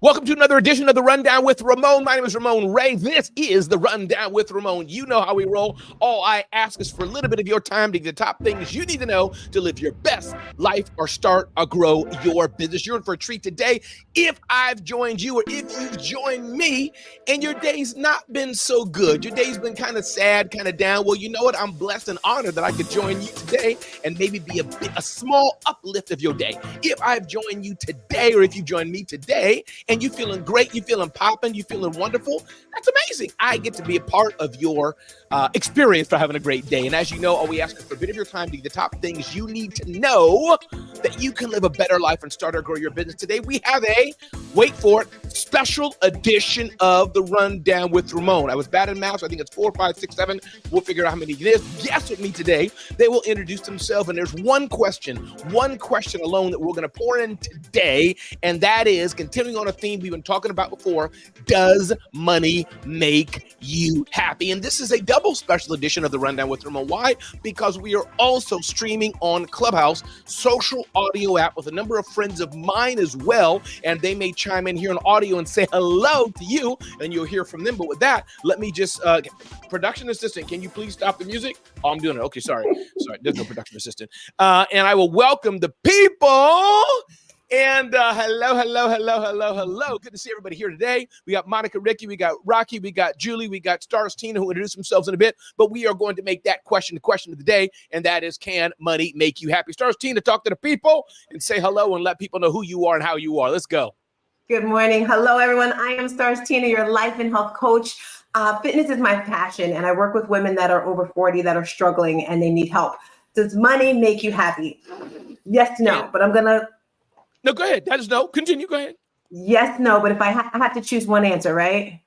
Welcome to another edition of the Rundown with Ramon. My name is Ramon Ray. This is the Rundown with Ramon. You know how we roll. All I ask is for a little bit of your time to get the top things you need to know to live your best life or start or grow your business. You're in for a treat today. If I've joined you or if you've joined me and your day's not been so good, your day's been kind of sad, kind of down, well, you know what? I'm blessed and honored that I could join you today and maybe be a small uplift of your day. If I've joined you today or if you've joined me today, and you feeling great, you feeling popping, you feeling wonderful, that's amazing. I get to be a part of your experience for having a great day. And as you know, all we ask is for a bit of your time to get the top things you need to know that you can live a better life and start or grow your business. Today, we have a, wait for it, special edition of the Rundown with Ramon. I was bad in math, so I think it's 4, 5, 6, 7. We'll figure out how many it is. Guess with me today. They will introduce themselves, and there's one question alone that we're going to pour in today, and that is, continuing on a theme we've been talking about before, does money make you happy? And this is a double special edition of the Rundown with Ramon. Why? Because we are also streaming on Clubhouse, social audio app, with a number of friends of mine as well, and they may chime in here on audio and say hello to you, and you'll hear from them. But with that, let me just, production assistant, can you please stop the music? Oh, I'm doing it. Okay, sorry, there's no production assistant. And I will welcome the people. And hello. Good to see everybody here today. We got Monica, Ricky, we got Rocky, we got Julie, we got Stars Tina, who will introduce themselves in a bit. But we are going to make that question the question of the day, and that is, can money make you happy? Stars Tina, talk to the people and say hello and let people know who you are and how you are. Let's go. Good morning. Hello, everyone. I am Stars Tina, your life and health coach. Fitness is my passion, and I work with women that are over 40 that are struggling and they need help. Does money make you happy? Yes, no, but I'm going to... No, go ahead. That is no. Continue. Go ahead. Yes, no, but if I have to choose one answer, right?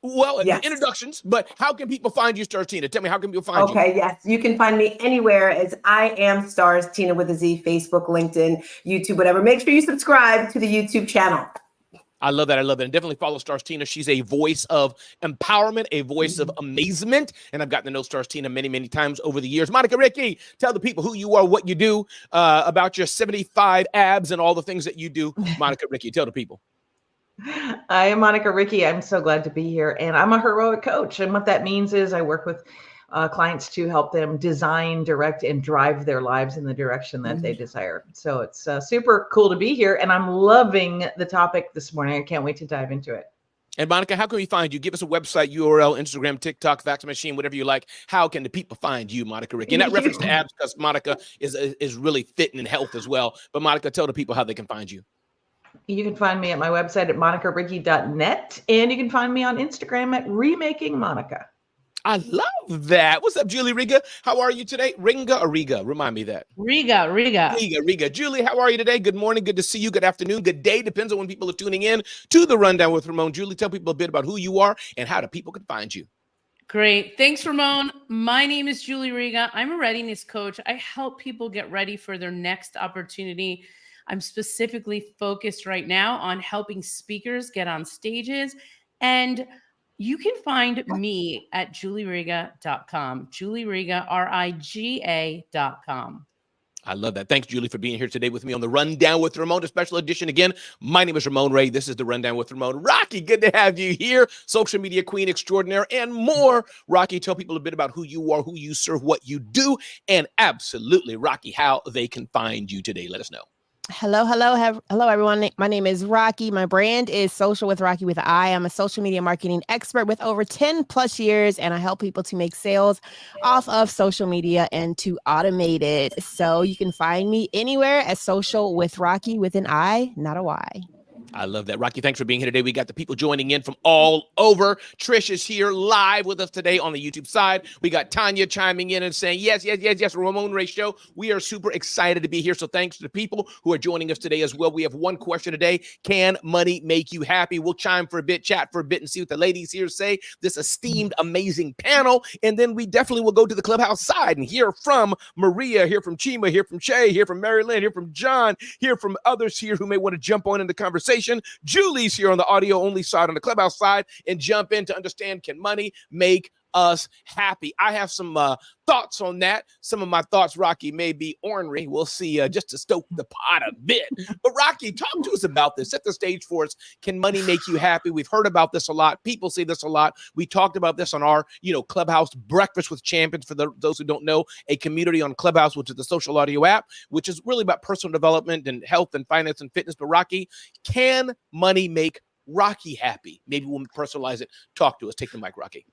Well, yes. Introductions, but how can people find you, Stars Tina? Tell me, how can people find you? Okay, yes. You can find me anywhere as I am Stars Tina with a Z, Facebook, LinkedIn, YouTube, whatever. Make sure you subscribe to the YouTube channel. I love that. And definitely follow Stars Tina. She's a voice of empowerment, a voice of amazement. And I've gotten to know Stars Tina many, many times over the years. Monica, Ricky, tell the people who you are, what you do, about your 75 abs and all the things that you do. Monica, Ricky, tell the people. I am Monica Ricky. I'm so glad to be here. And I'm a heroic coach. And what that means is I work with clients to help them design, direct, and drive their lives in the direction that they desire. So it's super cool to be here. And I'm loving the topic this morning. I can't wait to dive into it. And Monica, how can we find you? Give us a website, URL, Instagram, TikTok, fax machine, whatever you like. How can the people find you, Monica Ricky? And that reference to abs, because Monica is really fitting in health as well. But Monica, tell the people how they can find you. You can find me at my website at monicaricky.net. And you can find me on Instagram at Remaking Monica. I love that. What's up, Julie Riga? How are you today? Ringa or Riga? Remind me that. Riga. Julie, how are you today? Good morning. Good to see you. Good afternoon. Good day. Depends on when people are tuning in to the Rundown with Ramon. Julie, tell people a bit about who you are and how the people can find you. Great. Thanks, Ramon. My name is Julie Riga. I'm a readiness coach. I help people get ready for their next opportunity. I'm specifically focused right now on helping speakers get on stages, and you can find me at julieriga.com, julieriga, RIGA.com. I love that. Thanks, Julie, for being here today with me on the Rundown with Ramon, a special edition. Again, my name is Ramon Ray. This is the Rundown with Ramon. Rocky, good to have you here. Social media queen extraordinaire and more. Rocky, tell people a bit about who you are, who you serve, what you do, and absolutely, Rocky, how they can find you today. Let us know. Hello, everyone. My name is Rocky. My brand is Social with Rocky with I. I'm a social media marketing expert with over 10 plus years, and I help people to make sales off of social media and to automate it. So you can find me anywhere as Social with Rocky with an I, not a Y. I love that. Rocky, thanks for being here today. We got the people joining in from all over. Trish is here live with us today on the YouTube side. We got Tanya chiming in and saying, yes, Ramon Ray Show. We are super excited to be here. So thanks to the people who are joining us today as well. We have one question today. Can money make you happy? We'll chime for a bit, chat for a bit, and see what the ladies here say. This esteemed, amazing panel. And then we definitely will go to the Clubhouse side and hear from Maria, hear from Chima, hear from Shay, hear from Mary Lynn, hear from John, hear from others here who may want to jump on in the conversation. Julie's here on the audio only side, on the Clubhouse side, and jump in to understand, can money make us happy? I have some thoughts on that. Some of my thoughts, Rocky, may be ornery. We'll see, just to stoke the pot a bit. But Rocky, talk to us about this. Set the stage for us. Can money make you happy? We've heard about this a lot. People say this a lot. We talked about this on our, Clubhouse Breakfast with Champions. For those who don't know, a community on Clubhouse, which is the social audio app, which is really about personal development and health and finance and fitness. But Rocky, can money make Rocky happy? Maybe we'll personalize it. Talk to us. Take the mic, Rocky.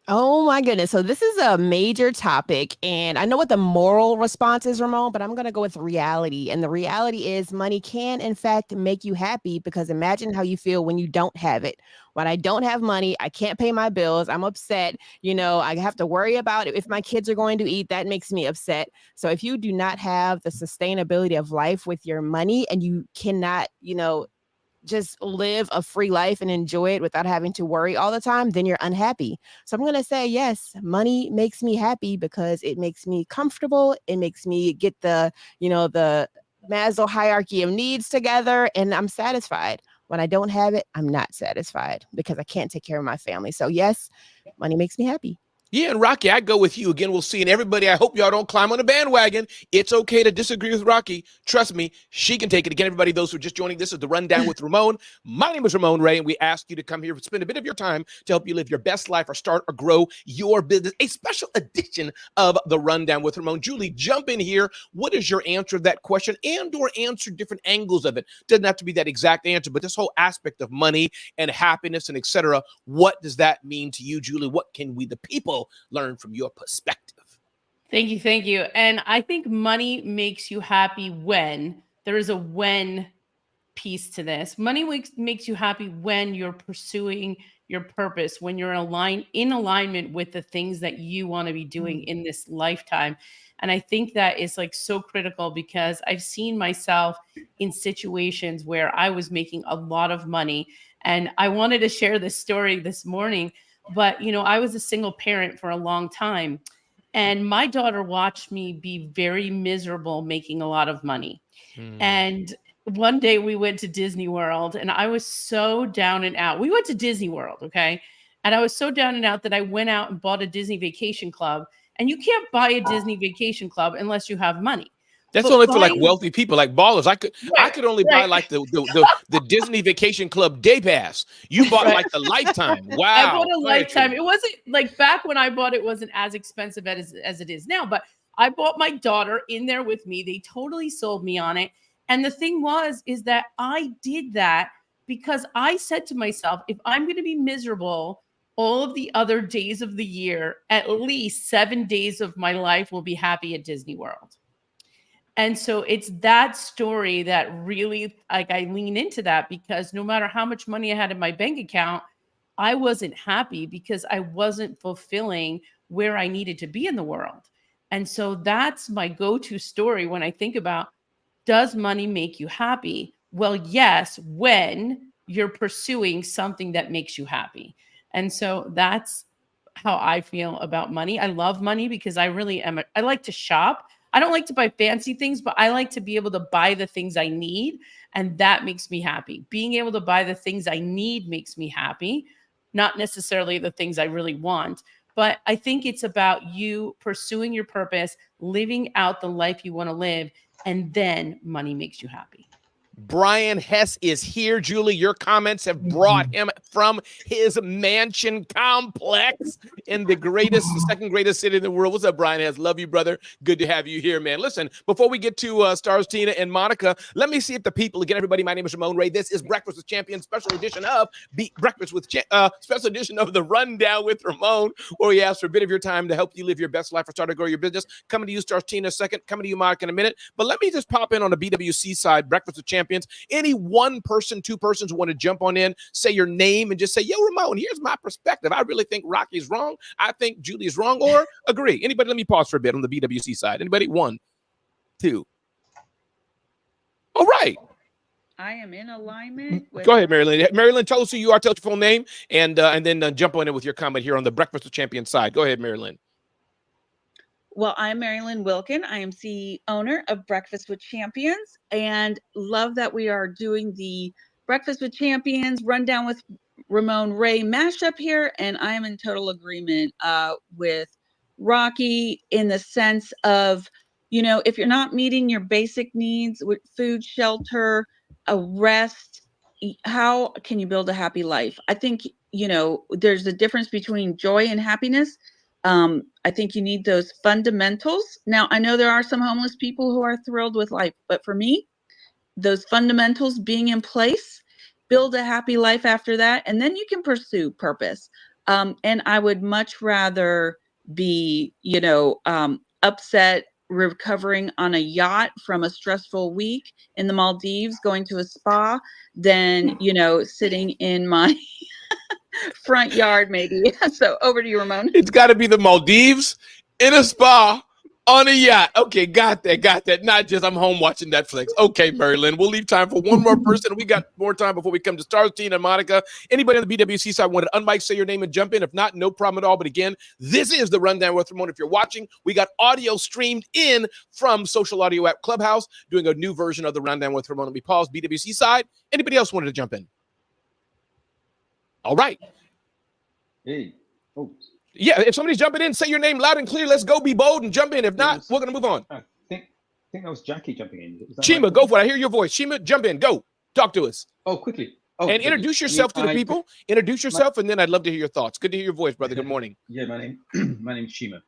Oh my goodness. So this is a major topic, and I know what the moral response is, Ramon, but I'm going to go with reality. And the reality is money can, in fact, make you happy, because imagine how you feel when you don't have it. When I don't have money, I can't pay my bills. I'm upset. I have to worry about if my kids are going to eat. That makes me upset. So if you do not have the sustainability of life with your money, and you cannot, just live a free life and enjoy it without having to worry all the time, then you're unhappy. So I'm going to say, yes, money makes me happy because it makes me comfortable. It makes me get the Maslow hierarchy of needs together, and I'm satisfied. When I don't have it, I'm not satisfied because I can't take care of my family. So yes, money makes me happy. Yeah, and Rocky, I go with you. Again, we'll see. And everybody, I hope y'all don't climb on the bandwagon. It's okay to disagree with Rocky. Trust me, she can take it. Again, everybody, those who are just joining, this is The Rundown with Ramon. My name is Ramon Ray, and we ask you to come here, spend a bit of your time to help you live your best life or start or grow your business. A special edition of The Rundown with Ramon. Julie, jump in here. What is your answer to that question, and or answer different angles of it? Doesn't have to be that exact answer, but this whole aspect of money and happiness and etc. What does that mean to you, Julie? What can we, the people, learn from your perspective? Thank you. And I think money makes you happy when there is a when piece to this. Money makes you happy when you're pursuing your purpose, when you're in alignment with the things that you want to be doing in this lifetime. And I think that is like so critical, because I've seen myself in situations where I was making a lot of money, and I wanted to share this story this morning. But, I was a single parent for a long time, and my daughter watched me be very miserable making a lot of money. And one day we went to Disney World, and I was so down and out. We went to Disney World, okay? And I was so down and out that I went out and bought a Disney Vacation Club. And you can't buy a Disney Vacation Club unless you have money. That's But only for like wealthy people, like ballers. I could only buy right. like the Disney Vacation Club day pass. You bought like the lifetime. Wow. I bought a lifetime. It wasn't like, back when I bought it, wasn't as expensive as it is now. But I bought my daughter in there with me. They totally sold me on it. And the thing is that I did that because I said to myself, if I'm going to be miserable all of the other days of the year, at least 7 days of my life will be happy at Disney World. And so it's that story that really, like, I lean into that, because no matter how much money I had in my bank account, I wasn't happy because I wasn't fulfilling where I needed to be in the world. And so that's my go-to story when I think about, does money make you happy? Well, yes, when you're pursuing something that makes you happy. And so that's how I feel about money. I love money because I really am. I like to shop. I don't like to buy fancy things, but I like to be able to buy the things I need. And that makes me happy. Being able to buy the things I need makes me happy, not necessarily the things I really want. But I think it's about you pursuing your purpose, living out the life you want to live, and then money makes you happy. Brian Hess is here. Julie, your comments have brought him from his mansion complex in the second greatest city in the world. What's up, Brian Hess? Love you, brother. Good to have you here, man. Listen, before we get to Stars, Tina, and Monica, let me see if the people, again, everybody, my name is Ramon Ray. This is Breakfast with Champions, special edition of special edition of The Rundown with Ramon, where we ask for a bit of your time to help you live your best life or start to grow your business. Coming to you, Stars, Tina, second. Coming to you, Monica, in a minute. But let me just pop in on the BWC side, Breakfast with Champions. Any one person, two persons who want to jump on in, say your name, and just say, yo, Ramon, here's my perspective. I really think Rocky's wrong. I think Julie's wrong, or agree. Anybody? Let me pause for a bit on the BWC side. Anybody? 1, 2. All right. I am in alignment with. Go ahead, Marilyn. Marilyn, tell us who you are. Tell us your full name, and then jump on in with your comment here on the Breakfast with Champions side. Go ahead, Marilyn. Well, I'm Marilyn Wilkin. I am the owner of Breakfast with Champions, and love that we are doing the Breakfast with Champions Rundown with Ramon Ray mashup here, and I am in total agreement with Rocky in the sense of, if you're not meeting your basic needs with food, shelter, a rest, how can you build a happy life? I think, there's a difference between joy and happiness. I think you need those fundamentals. Now, I know there are some homeless people who are thrilled with life, but for me, those fundamentals being in place, build a happy life after that, and then you can pursue purpose. And I would much rather be, upset recovering on a yacht from a stressful week in the Maldives, going to a spa, than, sitting in my front yard, maybe. So over to you, Ramon. It's got to be the Maldives in a spa on a yacht. Okay, got that. Not just I'm home watching Netflix. Okay, Marilyn, we'll leave time for one more person. We got more time before we come to Stars, Tina, and Monica. Anybody on the BWC side want to unmic, say your name, and jump in? If not, no problem at all. But again, this is the Rundown with Ramon. If you're watching, we got audio streamed in from social audio app Clubhouse, doing a new version of the Rundown with Ramon. Let me pause. BWC side. Anybody else wanted to jump in? All right. Hey. Oh. Yeah, if somebody's jumping in, say your name loud and clear. Let's go, be bold and jump in. If not, we're going to move on. I think that was Jackie jumping in. Shima, right? go for it. I hear your voice. Shima, jump in. Go. Talk to us. Oh, quickly. Oh, and introduce yourself to the people. Introduce yourself, and then I'd love to hear your thoughts. Good to hear your voice, brother. Good morning. Yeah, my name is Shima.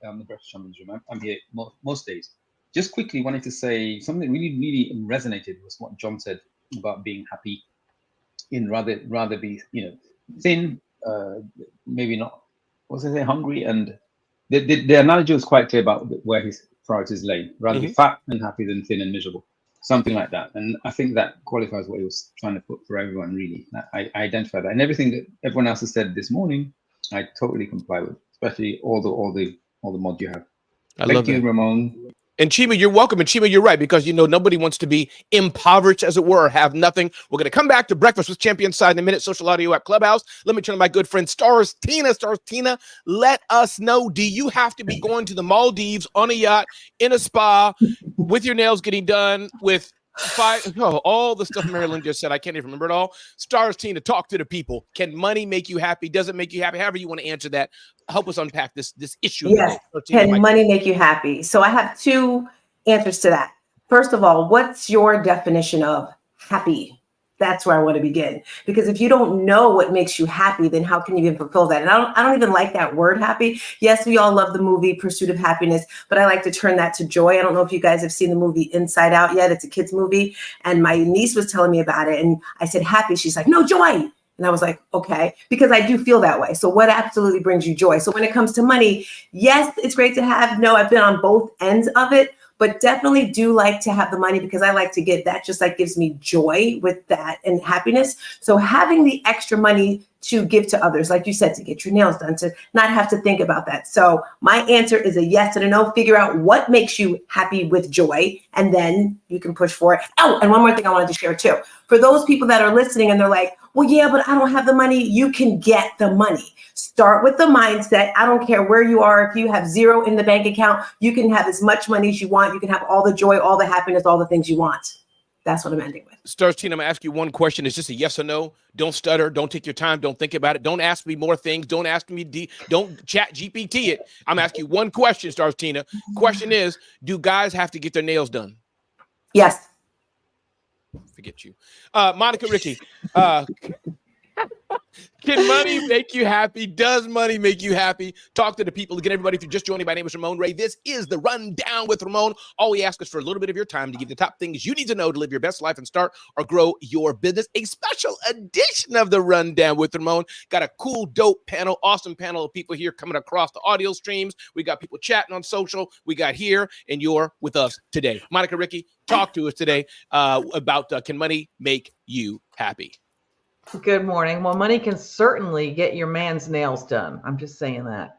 I'm the Breakfast Champions Room. I'm here most days. Just quickly wanted to say something really resonated with what John said about being happy in rather be, thin, maybe not, what's it say, hungry, and the analogy was quite clear about where his priorities lay. Rather be fat and happy than thin and miserable, something like that. And I think that qualifies what he was trying to put for everyone. Really, I identify that, and everything that everyone else has said this morning, I totally comply with, especially all the mod you have. Thank you, Ramon. And Chima, you're welcome. And Chima, you're right, because, nobody wants to be impoverished, as it were, or have nothing. We're going to come back to Breakfast with Champions side in a minute, social audio app Clubhouse. Let me turn to my good friend, Stars Tina. Stars Tina, let us know, do you have to be going to the Maldives on a yacht, in a spa, with your nails getting done, with all the stuff Marilyn just said? I can't even remember it all. Stars Tina, talk to the people. Can money make you happy? Does it make you happy? However you want to answer that. Help us unpack this issue. Yes. Can money make you happy? So I have two answers to that. First of all, what's your definition of happy? That's where I want to begin. Because if you don't know what makes you happy, then how can you even fulfill that? And I don't even like that word happy. Yes, we all love the movie Pursuit of Happiness, but I like to turn that to joy. I don't know if you guys have seen the movie Inside Out yet. It's a kid's movie. And my niece was telling me about it. And I said, happy. She's like, no, joy. And I was like, okay, because I do feel that way. So what absolutely brings you joy? So when it comes to money, yes, it's great to have. No, I've been on both ends of it, but definitely do like to have the money because I like to give that, just like gives me joy with that and happiness. So having the extra money to give to others, like you said, to get your nails done, to not have to think about that. So my answer is a yes and a no. Figure out what makes you happy with joy, and then you can push for it. Oh, and one more thing I wanted to share too. For those people that are listening and they're like, well, yeah, but I don't have the money. You can get the money. Start with the mindset. I don't care where you are. If you have zero in the bank account, you can have as much money as you want. You can have all the joy, all the happiness, all the things you want. That's what I'm ending with. Stars Tina, I'm going to ask you one question. It's just a yes or no. Don't stutter. Don't take your time. Don't think about it. Don't ask me more things. Don't ask me. Don't chat GPT it. I'm asking you one question, Stars Tina. Question is, do guys have to get their nails done? Yes. Forget you. Monica, Ricky, can money make you happy? Does money make you happy? Talk to the people. Again, everybody, if you're just joining, my name is Ramon Ray. This is the Rundown with Ramon. All we ask is for a little bit of your time to give the top things you need to know to live your best life and start or grow your business. A special edition of the Rundown with Ramon. Got a cool, dope panel, awesome panel of people here coming across the audio streams. We got people chatting on social. We got here, and you're with us today. Monica, Ricky, talk to us today about can money make you happy? Good morning. Well, money can certainly get your man's nails done. I'm just saying that.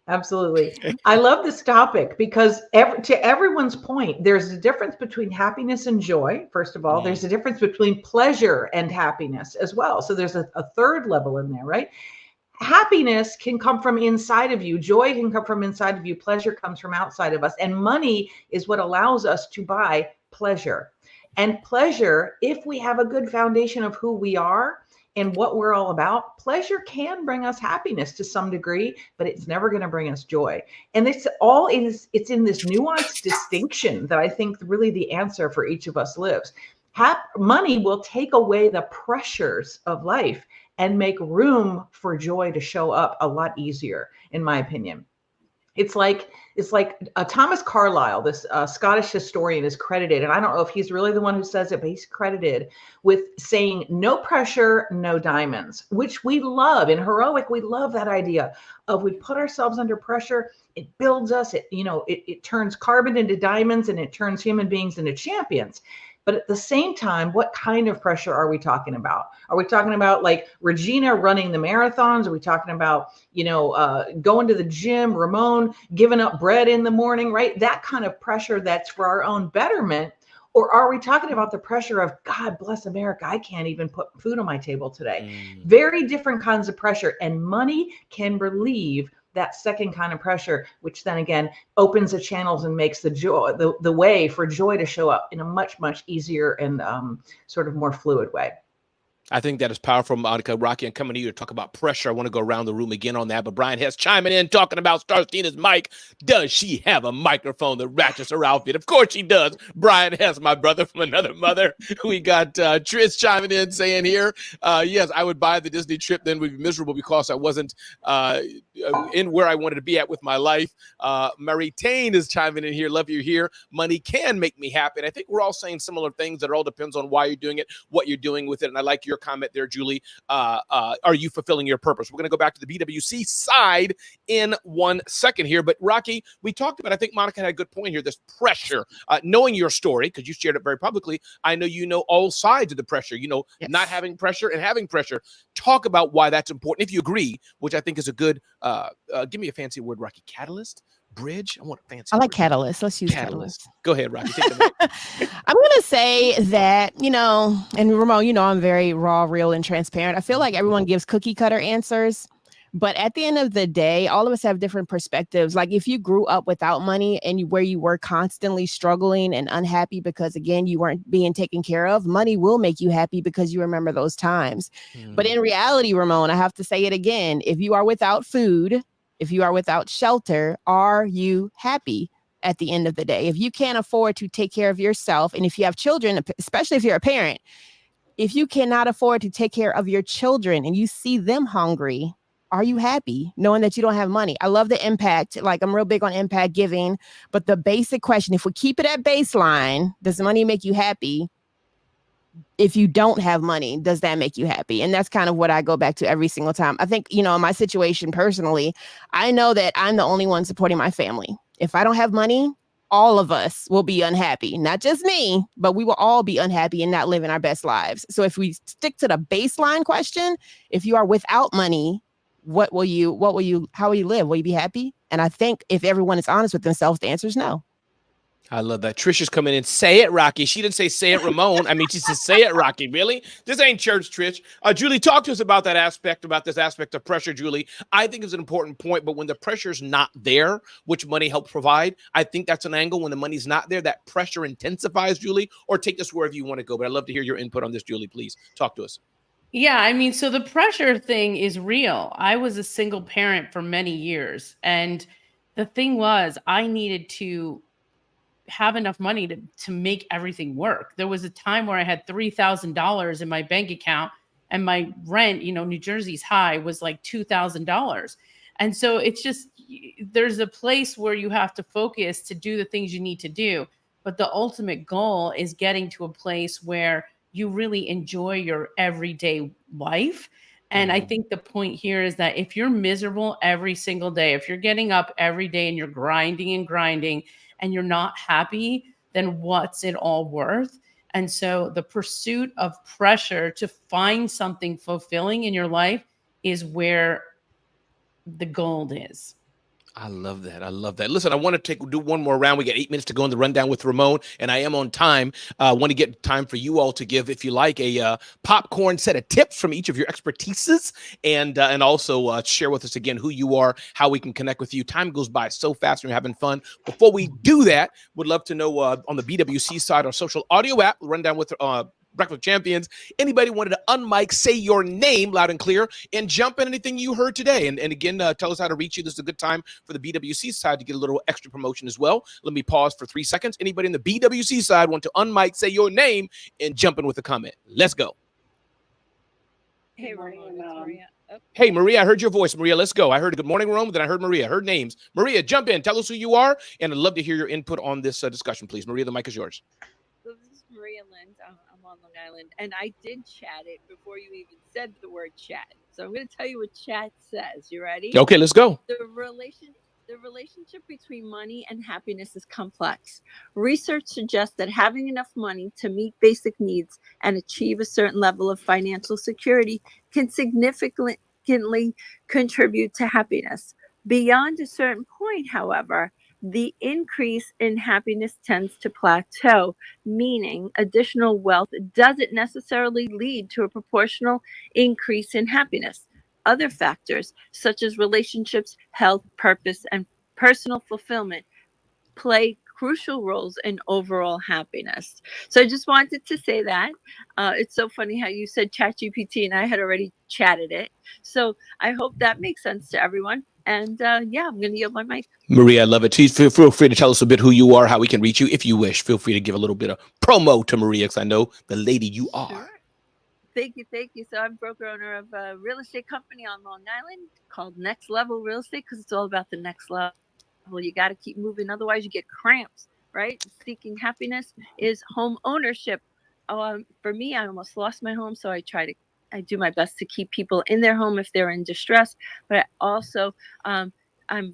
Absolutely. I love this topic because to everyone's point, there's a difference between happiness and joy. First of all, there's a difference between pleasure and happiness as well. So there's a third level in there, right? Happiness can come from inside of you. Joy can come from inside of you. Pleasure comes from outside of us. And money is what allows us to buy pleasure. And pleasure, if we have a good foundation of who we are and what we're all about, pleasure can bring us happiness to some degree, but it's never going to bring us joy. And it's in this nuanced distinction that I think really the answer for each of us lives. Money will take away the pressures of life and make room for joy to show up a lot easier, in my opinion. It's like Thomas Carlyle, this Scottish historian, is credited, and I don't know if he's really the one who says it, but he's credited with saying, "No pressure, no diamonds," which we love. In Heroic, we love that idea of we put ourselves under pressure. It builds us. It turns carbon into diamonds, and it turns human beings into champions. But at the same time, what kind of pressure are we talking about? Are we talking about like Regina running the marathons? Are we talking about, going to the gym, Ramon giving up bread in the morning, right? That kind of pressure that's for our own betterment. Or are we talking about the pressure of, God bless America, I can't even put food on my table today? Very different kinds of pressure. And money can relieve that second kind of pressure, which then again opens the channels and makes the way for joy to show up in a much, much easier and sort of more fluid way. I think that is powerful, Monica. Rocky, and coming to you to talk about pressure. I want to go around the room again on that, but Brian Hess chiming in, talking about Stars Tina's mic. Does she have a microphone that ratchets her outfit? Of course she does. Brian Hess, my brother from another mother. We got Trish chiming in, saying here, yes, I would buy the Disney trip, then we'd be miserable because I wasn't in where I wanted to be at with my life. Marie Tane is chiming in here. Love you here. Money can make me happy. And I think we're all saying similar things. That all depends on why you're doing it, what you're doing with it. And I like your comment there, Julie. Are you fulfilling your purpose? We're going to go back to the BWC side in 1 second here. But Rocky, we talked about, I think Monica had a good point here, this pressure, knowing your story, because you shared it very publicly. I know you know all sides of the pressure, yes. Not having pressure and having pressure. Talk about why that's important, if you agree, which I think is a good, give me a fancy word, Rocky, catalyst? Bridge? I want a fancy. I like catalyst. Let's use catalyst. Go ahead, Rocky. Take the mic. I'm going to say that, and Ramon, I'm very raw, real, and transparent. I feel like everyone gives cookie cutter answers, but at the end of the day, all of us have different perspectives. Like if you grew up without money and where you were constantly struggling and unhappy because, again, you weren't being taken care of, money will make you happy because you remember those times. But in reality, Ramon, I have to say it again. If you are without food, if you are without shelter, are you happy at the end of the day? If you can't afford to take care of yourself, and if you have children, especially if you're a parent, if you cannot afford to take care of your children and you see them hungry, are you happy knowing that you don't have money? I love the impact. Like I'm real big on impact giving, but the basic question, if we keep it at baseline, does money make you happy? If you don't have money, does that make you happy? And that's kind of what I go back to every single time. I think, in my situation personally, I know that I'm the only one supporting my family. If I don't have money, all of us will be unhappy. Not just me, but we will all be unhappy and not living our best lives. So if we stick to the baseline question, if you are without money, how will you live? Will you be happy? And I think if everyone is honest with themselves, the answer is no. I love that. Trisha's coming in. Say it, Rocky. She didn't say it, Ramon. I mean, she said, say it, Rocky. Really? This ain't church, Trish. Julie, talk to us about this aspect of pressure, Julie. I think it's an important point, but when the pressure's not there, which money helps provide, I think that's an angle. When the money's not there, that pressure intensifies, Julie, or take this wherever you want to go. But I'd love to hear your input on this, Julie. Please talk to us. Yeah, I mean, so the pressure thing is real. I was a single parent for many years. And the thing was, I needed to have enough money to make everything work. There was a time where I had $3,000 in my bank account and my rent, New Jersey's high, was like $2,000. And so it's just, there's a place where you have to focus to do the things you need to do. But the ultimate goal is getting to a place where you really enjoy your everyday life. And I think the point here is that if you're miserable every single day, if you're getting up every day and you're grinding and you're not happy, then what's it all worth? And so the pursuit of pressure to find something fulfilling in your life is where the gold is. I love that. I love that. Listen, I want to do one more round. We got 8 minutes to go in the rundown with Ramon, and I am on time. I want to get time for you all to give, if you like, a popcorn set of tips from each of your expertises, and also share with us again who you are, how we can connect with you. Time goes by so fast when you're having fun. Before we do that, would love to know on the BWC side, our social audio app, rundown with Breakfast Champions. Anybody wanted to unmic, say your name loud and clear, and jump in anything you heard today. And again, tell us how to reach you. This is a good time for the BWC side to get a little extra promotion as well. Let me pause for 3 seconds. Anybody in the BWC side want to unmic, say your name, and jump in with a comment? Let's go. Hey, Ramon, it's Maria. Oh. Hey, Maria, I heard your voice. Maria, let's go. I heard good morning, Rome, then I heard Maria. I heard names. Maria, jump in. Tell us who you are, and I'd love to hear your input on this discussion, please. Maria, the mic is yours. So this is Maria Lind. I'm on Long Island, and I did chat it before you even said the word chat. So I'm going to tell you what chat says. You ready? Okay, let's go. The relationship between money and happiness is complex. Research suggests that having enough money to meet basic needs and achieve a certain level of financial security can significantly contribute to happiness. Beyond a certain point, however, the increase in happiness tends to plateau, meaning additional wealth doesn't necessarily lead to a proportional increase in happiness. Other factors, such as relationships, health, purpose, and personal fulfillment, play crucial roles in overall happiness. So I just wanted to say that. It's so funny how you said ChatGPT and I had already chatted it. So I hope that makes sense to everyone. And yeah, I'm going to yield my mic. Maria, I love it. Please feel free to tell us a bit who you are, how we can reach you. If you wish, feel free to give a little bit of promo to Maria, because I know the lady you are. Sure. Thank you. So I'm broker owner of a real estate company on Long Island called Next Level Real Estate, because it's all about the next level. You got to keep moving, otherwise you get cramps, right? Seeking happiness is home ownership. For me, I almost lost my home, so I do my best to keep people in their home if they're in distress. But I also, I'm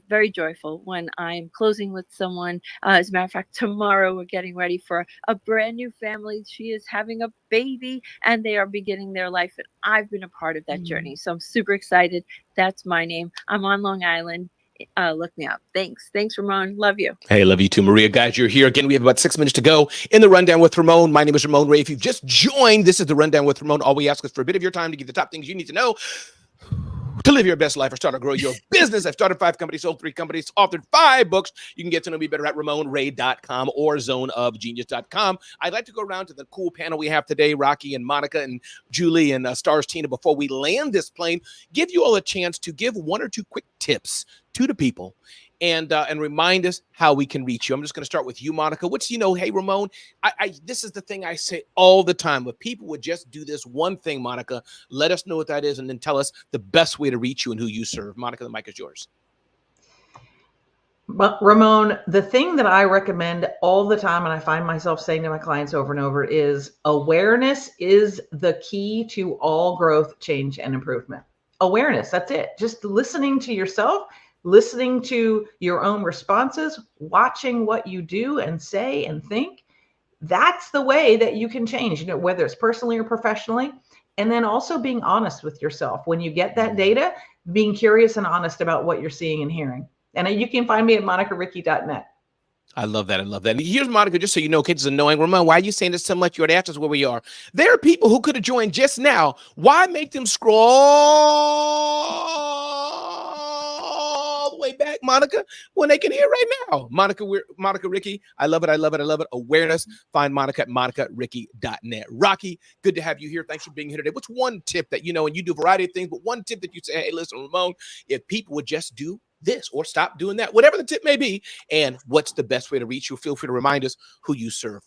very joyful when I'm closing with someone. As a matter of fact, tomorrow we're getting ready for a brand new family. She is having a baby and they are beginning their life. And I've been a part of that journey. So I'm super excited. That's my name. I'm on Long Island. Look me up. Thanks, Ramon. Love you. Hey, love you too, Maria. Guys, you're here again. We have about 6 minutes to go in the Rundown with Ramon. My name is Ramon Ray. If you've just joined, this is the Rundown with Ramon. All we ask is for a bit of your time to get the top things you need to know to live your best life or start or grow your business. I've started 5 companies, sold 3 companies, authored 5 books. You can get to know me better at RamonRay.com or zoneofgenius.com. I'd like to go around to the cool panel we have today, Rocky and Monica and Julie and Stars Tina. Before we land this plane, give you all a chance to give 1 or 2 quick tips to the people and remind us how we can reach you. I'm just going to start with you, Monica. Hey, Ramon, this is the thing I say all the time. If people would just do this one thing, Monica, let us know what that is, and then tell us the best way to reach you and who you serve. Monica, the mic is yours. But Ramon, the thing that I recommend all the time, and I find myself saying to my clients over and over, is awareness is the key to all growth, change, and improvement. Awareness, that's it. Just listening to yourself, listening to your own responses, watching what you do and say and think. That's the way that you can change, whether it's personally or professionally. And then also being honest with yourself. When you get that data, being curious and honest about what you're seeing and hearing. And you can find me at monicaricky.net. I love that. Here's Monica, just so you know, kids, annoying. Ramon, why are you saying this so much? You already asked us where we are. There are people who could have joined just now. Why make them scroll all the way back, Monica, when they can hear right now? Monica Ricky, I love it. Awareness. Find Monica at monicaricky.net. Rocky, good to have you here. Thanks for being here today. What's one tip that, and you do a variety of things, but one tip that you say, hey, listen, Ramon, if people would just do this or stop doing that, whatever the tip may be, and what's the best way to reach you? Feel free to remind us who you serve.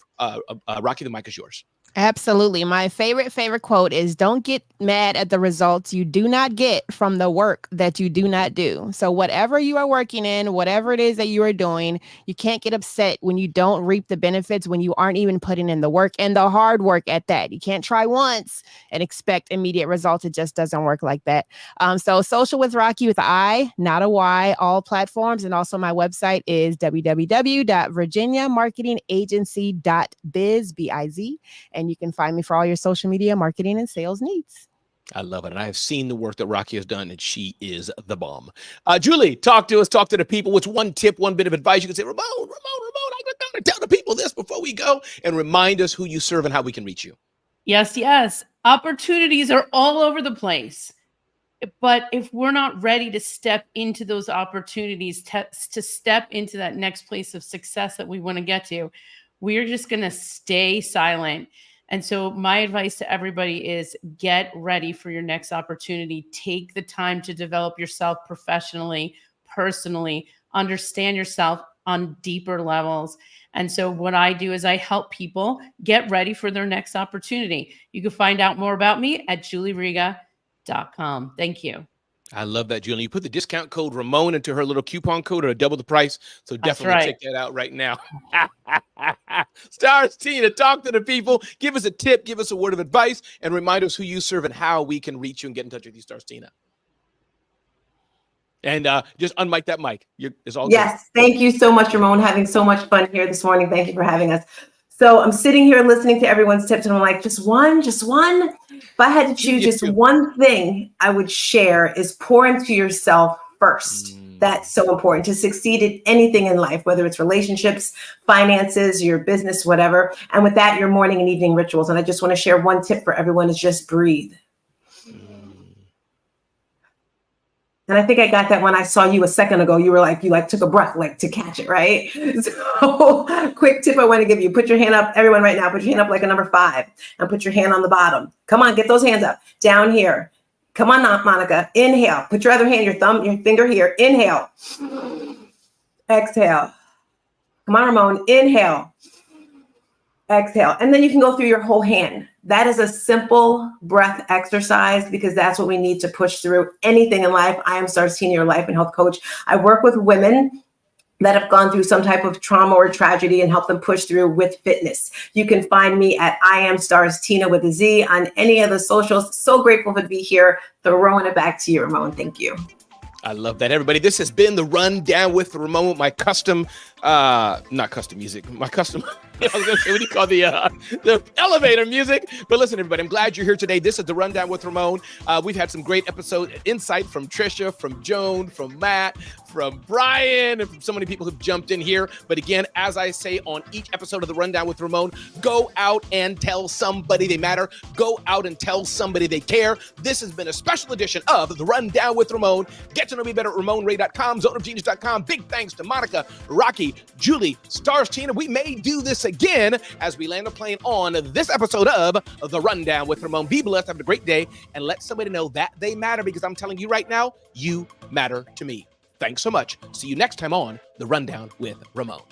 Rocky, the mic is yours. Absolutely. My favorite quote is, don't get mad at the results you do not get from the work that you do not do. So whatever you are working in, whatever it is that you are doing, you can't get upset when you don't reap the benefits, when you aren't even putting in the work and the hard work at that. You can't try once and expect immediate results. It just doesn't work like that. So Social with Rocky with an I, not a Y, all platforms. And also my website is www.virginiamarketingagency.biz, B-I-Z. And you can find me for all your social media marketing and sales needs. I love it. And I have seen the work that Rocky has done, and she is the bomb. Julie, talk to us, talk to the people. What's one tip, one bit of advice you can say? Ramon, I got to tell the people this before we go, and remind us who you serve and how we can reach you. Yes. Opportunities are all over the place. But if we're not ready to step into those opportunities, to step into that next place of success that we want to get to, we're just going to stay silent. And so my advice to everybody is get ready for your next opportunity. Take the time to develop yourself professionally, personally, understand yourself on deeper levels. And so what I do is I help people get ready for their next opportunity. You can find out more about me at julieriga.com. Thank you. I love that, Julie. You put the discount code Ramon into her little coupon code or double the price. So definitely check that out right now. Stars Tina, talk to the people. Give us a tip, give us a word of advice, and remind us who you serve and how we can reach you and get in touch with you, Stars Tina. And just unmic that mic. It's all good. Yes, thank you so much, Ramon. Having so much fun here this morning. Thank you for having us. So I'm sitting here listening to everyone's tips, and I'm like, just one. If I had to choose just one thing I would share is pour into yourself first. That's so important to succeed at anything in life, whether it's relationships, finances, your business, whatever. And with that, your morning and evening rituals. And I just want to share one tip for everyone is just breathe. And I think I got that when I saw you a second ago. You were like, you took a breath, to catch it, right? So quick tip I want to give you. Put your hand up, everyone right now, put your hand up like a number 5 and put your hand on the bottom. Come on, get those hands up. Down here. Come on, Monica. Inhale. Put your other hand, your finger here. Inhale. Exhale. Come on, Ramon. Inhale. Exhale. And then you can go through your whole hand. That is a simple breath exercise because that's what we need to push through anything in life. I am Stars Tina, your life and health coach. I work with women that have gone through some type of trauma or tragedy and help them push through with fitness. You can find me at I am Stars Tina with a Z on any of the socials. So grateful to be here. Throwing it back to you, Ramon. Thank you. I love that, everybody. This has been the Rundown with Ramon, my custom, not custom music, my custom, I was going to say, what do you call the elevator music? But listen, everybody, I'm glad you're here today. This is the Rundown with Ramon. We've had some great episode insight from Trisha, from Joan, from Matt, from Brian, and from so many people who've jumped in here. But again, as I say on each episode of the Rundown with Ramon, go out and tell somebody they matter. Go out and tell somebody they care. This has been a special edition of the Rundown with Ramon. Get to know me better at RamonRay.com, ZoneOfGenius.com. Big thanks to Monica, Rocky, Julie, Stars Tina. We may do this again as we land a plane on this episode of the Rundown with Ramon. Be blessed, have a great day, and let somebody know that they matter, because I'm telling you right now, you matter to me. Thanks so much. See you next time on the Rundown with Ramon.